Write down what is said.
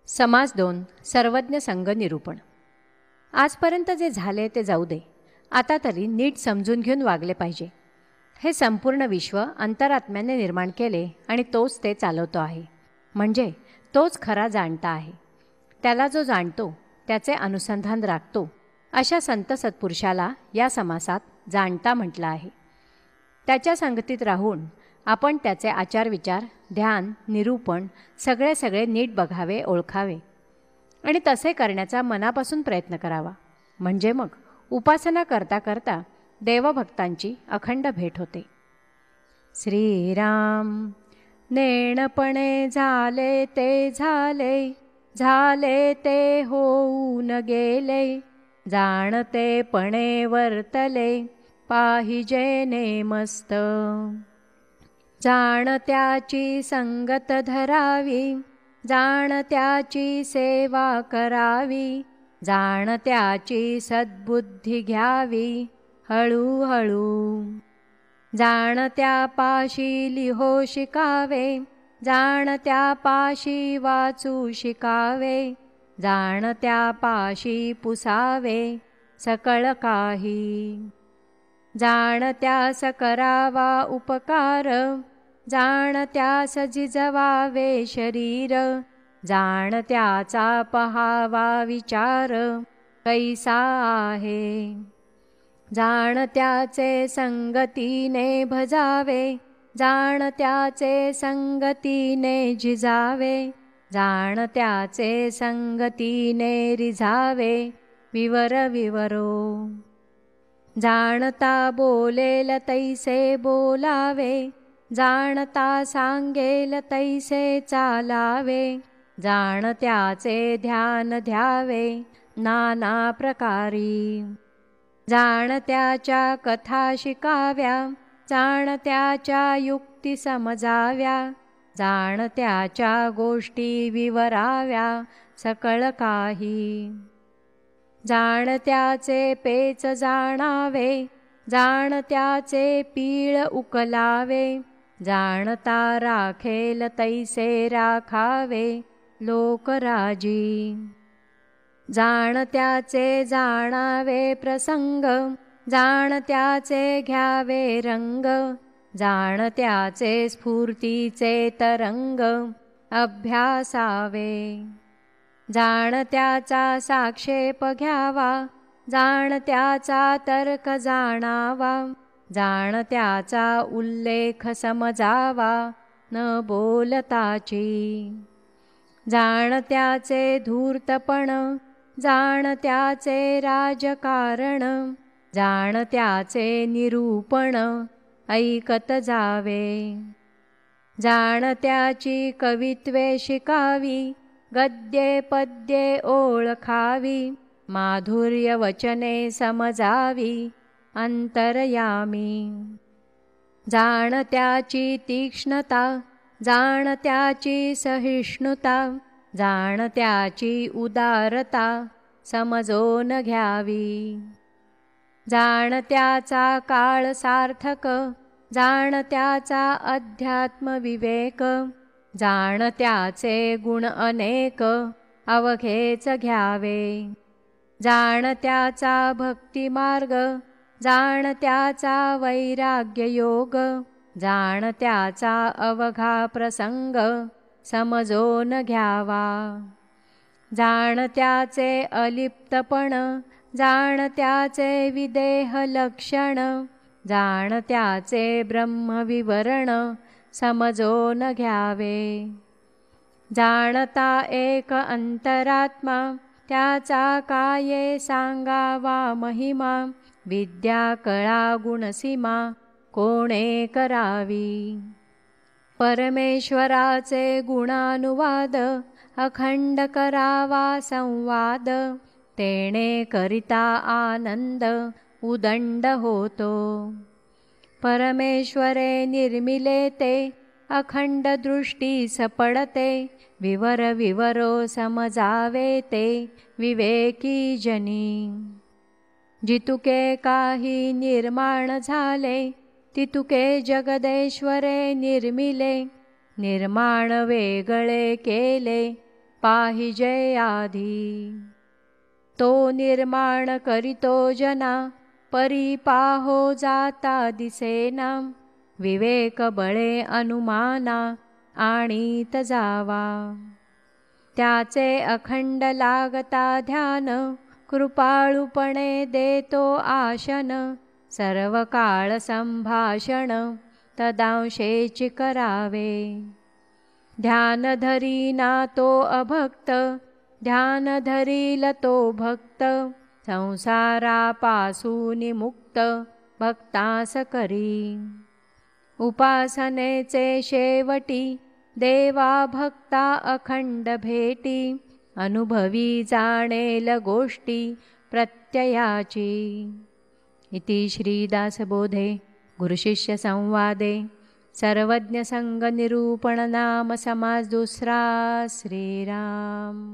समास 2 सर्वज्ञ संघ निरूपण. आजपर्यंत जे झाले ते जाऊ दे, आता तरी नीट समजून घेऊन वागले पाहिजे. हे संपूर्ण विश्व अंतरात्म्याने निर्माण केले आणि तोच ते चालवतो आहे, म्हणजे तोच खरा जाणता आहे. त्याला जो जाणतो त्याचे अनुसंधान राखतो अशा संत सत्पुरुषाला या समासात जाणता म्हटलं आहे. त्याच्या संगतीत राहून आपण त्याचे आचारविचार, ध्यान, निरूपण सगळे नीट बघावे, ओळखावे आणि तसे करण्याचा मनापासून प्रयत्न करावा. म्हणजे मग उपासना करता करता देवभक्तांची अखंड भेट होते. श्रीराम नेणपणे झाले ते झाले, झाले ते होऊन गेले, जाणतेपणे वर्तले पाहिजे नेमस्त. जाणत्याची संगत धरावी, जाणत्याची सेवा करावी, जाणत्याची सद्बुद्धी घ्यावी हळूहळू. जाणत्यापाशी लिहो शिकावे, जाणत्यापाशी वाचू शिकावे, जाणत्यापाशी पुसावे सकळ काही. जाणत्यास करावा उपकार, जाणत्यास जिजवावे शरीर, जाणत्याचा पहावा विचार कैसा आहे. जाणत्याचे संगतीने भजावे, जाणत्याचे संगतीने झिजावे, जाणत्याचे संगतीने रिझावे विवर विवरो. जाणता बोलेल तैसे बोलावे, जाणता सांगेल तैसे चालावे, जाणत्याचे ध्यान ध्यावे नाना प्रकारी. जाणत्याच्या कथा शिकाव्या, जाणत्याच्या युक्ती समजाव्या, जाणत्याच्या गोष्टी विवराव्या सकळ काही. जाणत्याचे पेच जाणावे, जाणत्याचे पीळ उकलावे, जाणता राखेल तैसे राखावे लोकराजी. जाणत्याचे जाणावे प्रसंग, जाणत्याचे घ्यावे रंग, जाणत्याचे स्फूर्तीचे तरंग अभ्यासावे. जाणत्याचा साक्षेप घ्यावा, जाणत्याचा तर्क जाणावा, जाणत्याचा उल्लेख समजावा न बोलताची. जाणत्याचे धूर्तपण, जाणत्याचे राजकारण, जाणत्याचे निरूपण ऐकत जावे. जाणत्याची कवित्वे शिकावी, गद्ये पद्ये ओळखावी, माधुर्य वचने समजावी अंतरयामी. जाणत्याची तीक्ष्णता, जाणत्याची सहिष्णुता, जाणत्याची उदारता समजून घ्यावी. जाणत्याचा काळ सार्थक, जाणत्याचा अध्यात्म विवेक, जाणत्याचे गुण अनेक अवघेच घ्यावे. जाणत्याचा भक्तिमार्ग, जाणत्याचा वैराग्य योग, जाणत्याचा अवघा प्रसंग समजून घ्यावा. जाणत्याचे अलिप्तपण, जाणत्याचे विदेह लक्षण, जाणत्याचे ब्रह्मविवरण समजून घ्यावे. जाणता एक अंतरात्मा, त्याचा काये सांगावा महिमा, विद्या कळा गुणसीमा कोणे करावी. परमेश्वराचे गुणानुवाद, अखंड करावा संवाद, तेणे करिता आनंद उदंड होतो. परमेश्वरे निर्मिले ते, अखंड दृष्टी सपडते, विवर विवरो समजावे ते विवेकी जनी. जितुके काही निर्माण झाले, तितुके जगदेश्वरे निर्मिले, निर्माण वेगळे केले, पाहिजे आधी. तो निर्माण करितो जना, परी पाहो जाता दिसेना. विवेक बळे अनुमाना, आणीत जावा. त्याचे अखंड लागता ध्यान, कृपाळूपणे देतो आशन. सर्व काळ संभाषण, तदांशेची करावे. ध्यान धरीना तो अभक्त, ध्यान धरील तो भक्त. संसारापासून मुक्त, भक्तास करी. उपासनेचे शेवटी, देवा भक्ता अखंड भेटी. अनुभवी जाणेल गोष्टी प्रत्ययाची. इति श्रीदासबोधे गुरुशिष्य संवादे सर्वज्ञ संग निरूपण नाम समास दुसरा. श्रीराम.